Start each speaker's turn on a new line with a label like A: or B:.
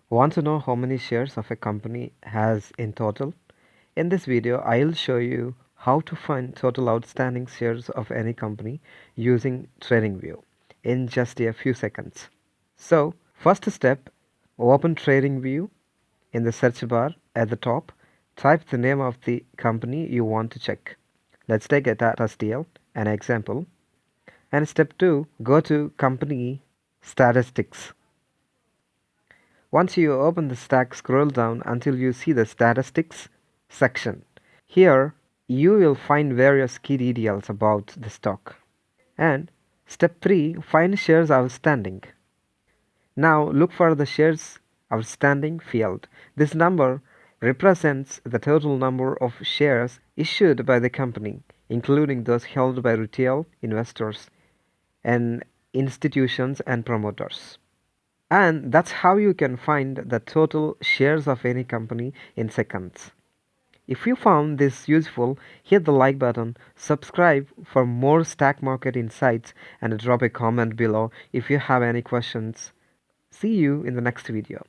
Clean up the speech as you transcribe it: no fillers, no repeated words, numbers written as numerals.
A: Want to know how many shares of a company has in total? In this video, I'll show you how to find total outstanding shares of any company using TradingView in just a few seconds. So, first step, open TradingView in the search bar at the top. Type the name of the company you want to check. Let's take a Tata Steel, an example. And step 2, go to company statistics. Once you open the stack, scroll down until you see the statistics section. Here, you will find various key details about the stock. And step 3, find shares outstanding. Now look for the shares outstanding field. This number represents the total number of shares issued by the company, including those held by retail investors and institutions and promoters. And that's how you can find the total shares of any company in seconds. If you found this useful, hit the like button, subscribe for more stock market insights, and drop a comment below if you have any questions. See you in the next video.